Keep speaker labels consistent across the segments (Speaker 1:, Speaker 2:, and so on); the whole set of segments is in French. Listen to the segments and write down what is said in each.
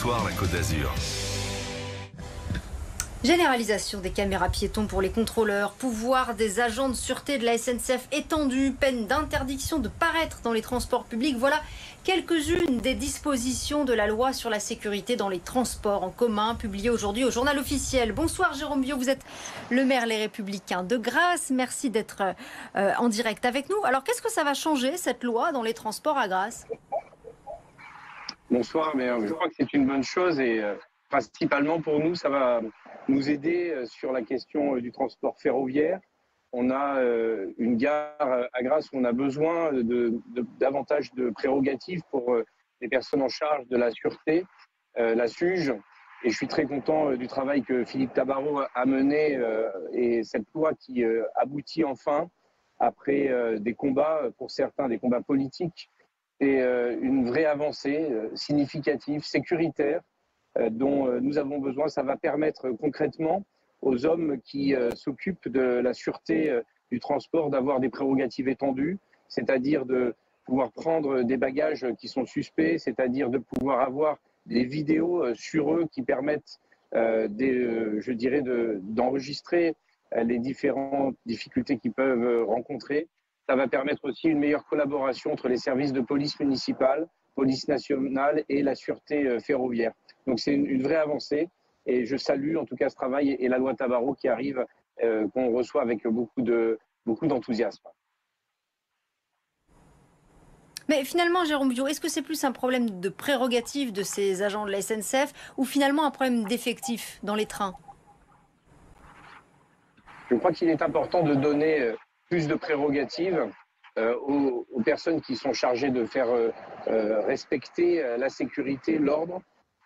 Speaker 1: Bonsoir la Côte d'Azur.
Speaker 2: Généralisation des caméras piétons pour les contrôleurs, pouvoir des agents de sûreté de la SNCF étendu, peine d'interdiction de paraître dans les transports publics. Voilà quelques-unes des dispositions de la loi sur la sécurité dans les transports en commun, publiée aujourd'hui au Journal officiel. Bonsoir Jérôme Biot, vous êtes le maire Les Républicains de Grasse. Merci d'être en direct avec nous. Alors qu'est-ce que ça va changer cette loi dans les transports à Grasse ?
Speaker 3: Bonsoir, mais je crois que c'est une bonne chose et principalement pour nous, ça va nous aider sur la question du transport ferroviaire. On a une gare à Grasse où on a besoin davantage de prérogatives pour les personnes en charge de la sûreté, la SUGE. Et je suis très content du travail que Philippe Tabarot a mené et cette loi qui aboutit enfin après des combats, pour certains des combats politiques. C'est une vraie avancée significative, sécuritaire, dont nous avons besoin. Ça va permettre concrètement aux hommes qui s'occupent de la sûreté du transport d'avoir des prérogatives étendues, c'est-à-dire de pouvoir prendre des bagages qui sont suspects, c'est-à-dire de pouvoir avoir des vidéos sur eux qui permettent, d'enregistrer les différentes difficultés qu'ils peuvent rencontrer. Ça va permettre aussi une meilleure collaboration entre les services de police municipale, police nationale et la sûreté ferroviaire. Donc c'est une vraie avancée et je salue en tout cas ce travail et la loi Tabarot qui arrive, qu'on reçoit avec beaucoup d'enthousiasme.
Speaker 2: Mais finalement, Jérôme Biot, est-ce que c'est plus un problème de prérogative de ces agents de la SNCF ou finalement un problème d'effectif dans les trains ?
Speaker 3: Je crois qu'il est important de donner plus de prérogatives aux personnes qui sont chargées de faire respecter la sécurité, l'ordre.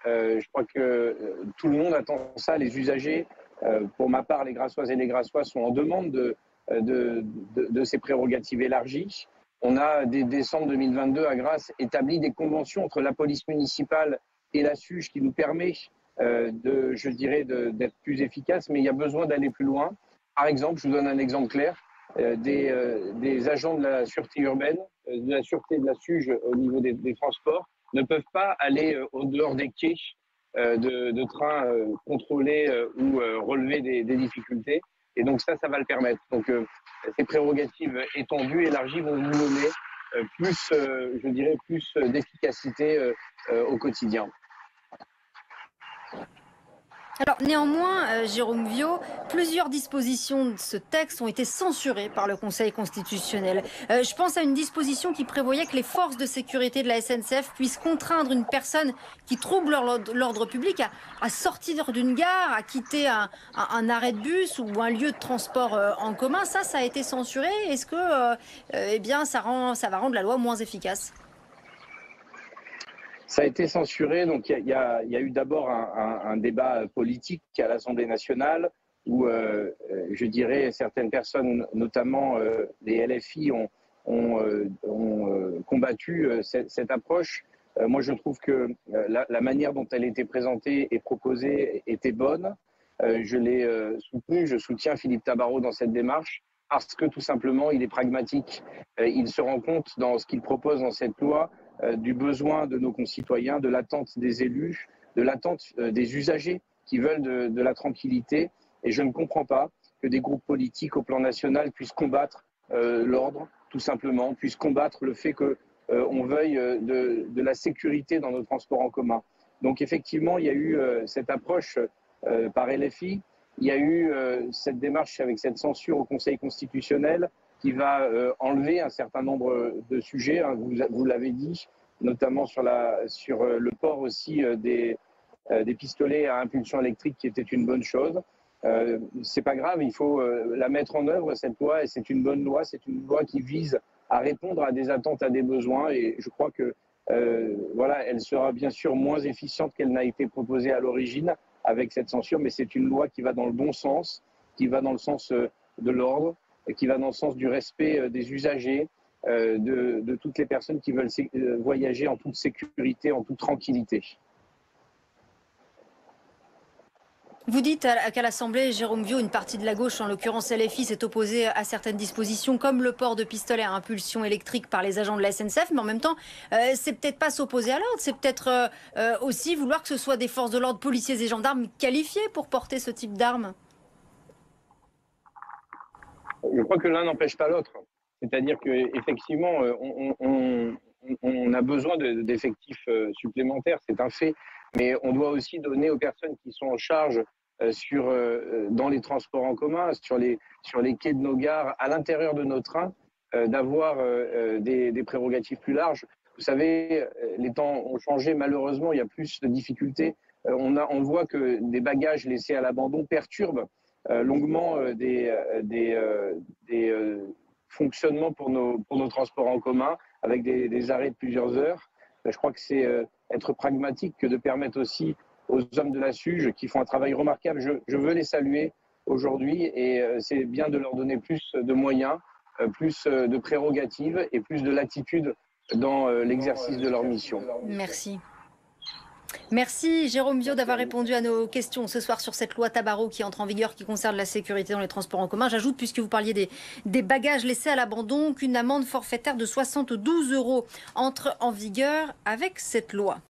Speaker 3: Je crois que tout le monde attend ça, les usagers. Pour ma part, les Grassoises et les Grassois sont en demande de ces prérogatives élargies. On a, dès décembre 2022, à Grasse, établi des conventions entre la police municipale et la SUGE qui nous permet d'être plus efficaces, mais il y a besoin d'aller plus loin. Par exemple, je vous donne un exemple clair, des agents de la sûreté urbaine, de la sûreté de la SUGE au niveau des transports, ne peuvent pas aller au dehors des quais de trains contrôler ou relever des difficultés. Et donc ça va le permettre. Donc ces prérogatives étendues, élargies vont nous donner plus d'efficacité au quotidien.
Speaker 2: Alors néanmoins, Jérôme Biot, plusieurs dispositions de ce texte ont été censurées par le Conseil constitutionnel. Je pense à une disposition qui prévoyait que les forces de sécurité de la SNCF puissent contraindre une personne qui trouble l'ordre public à sortir d'une gare, à quitter un arrêt de bus ou un lieu de transport en commun. Ça a été censuré. Est-ce que ça va rendre la loi moins efficace ?
Speaker 3: Ça a été censuré, donc il y a eu d'abord un débat politique à l'Assemblée nationale où, certaines personnes, notamment les LFI, ont combattu cette approche. Moi, je trouve que la manière dont elle était présentée et proposée était bonne. Je l'ai soutenu, je soutiens Philippe Tabarot dans cette démarche parce que tout simplement, il est pragmatique. Il se rend compte dans ce qu'il propose dans cette loi du besoin de nos concitoyens, de l'attente des élus, de l'attente des usagers qui veulent de la tranquillité. Et je ne comprends pas que des groupes politiques au plan national puissent combattre l'ordre, tout simplement, puissent combattre le fait qu'on veuille de la sécurité dans nos transports en commun. Donc effectivement, il y a eu cette approche par LFI, il y a eu cette démarche avec cette censure au Conseil constitutionnel qui va enlever un certain nombre de sujets, hein, vous l'avez dit, notamment sur le port aussi des pistolets à impulsion électrique, qui était une bonne chose. C'est pas grave, il faut la mettre en œuvre, cette loi, et c'est une bonne loi, c'est une loi qui vise à répondre à des attentes, à des besoins, et je crois que elle sera bien sûr moins efficiente qu'elle n'a été proposée à l'origine avec cette censure, mais c'est une loi qui va dans le bon sens, qui va dans le sens de l'ordre, qui va dans le sens du respect des usagers, de toutes les personnes qui veulent voyager en toute sécurité, en toute tranquillité.
Speaker 2: Vous dites qu'à l'Assemblée, Jérôme Viau, une partie de la gauche, en l'occurrence LFI, s'est opposée à certaines dispositions, comme le port de pistolets à impulsion électrique par les agents de la SNCF. Mais en même temps, c'est peut-être pas s'opposer à l'ordre, c'est peut-être aussi vouloir que ce soit des forces de l'ordre, policiers et gendarmes qualifiés pour porter ce type d'armes.
Speaker 3: Je crois que l'un n'empêche pas l'autre. C'est-à-dire qu'effectivement, on a besoin d'effectifs supplémentaires, c'est un fait. Mais on doit aussi donner aux personnes qui sont en charge dans les transports en commun, sur les quais de nos gares, à l'intérieur de nos trains, d'avoir des prérogatives plus larges. Vous savez, les temps ont changé, malheureusement, il y a plus de difficultés. On voit que des bagages laissés à l'abandon perturbent longuement des fonctionnements pour nos transports en commun, avec des arrêts de plusieurs heures. Je crois que c'est être pragmatique que de permettre aussi aux hommes de la SUGE qui font un travail remarquable. Je veux les saluer aujourd'hui et c'est bien de leur donner plus de moyens, plus de prérogatives et plus de latitude dans l'exercice de leur mission.
Speaker 2: Merci. Merci Jérôme Viau d'avoir répondu à nos questions ce soir sur cette loi Tabarot qui entre en vigueur, qui concerne la sécurité dans les transports en commun. J'ajoute, puisque vous parliez des bagages laissés à l'abandon, qu'une amende forfaitaire de 72 € entre en vigueur avec cette loi.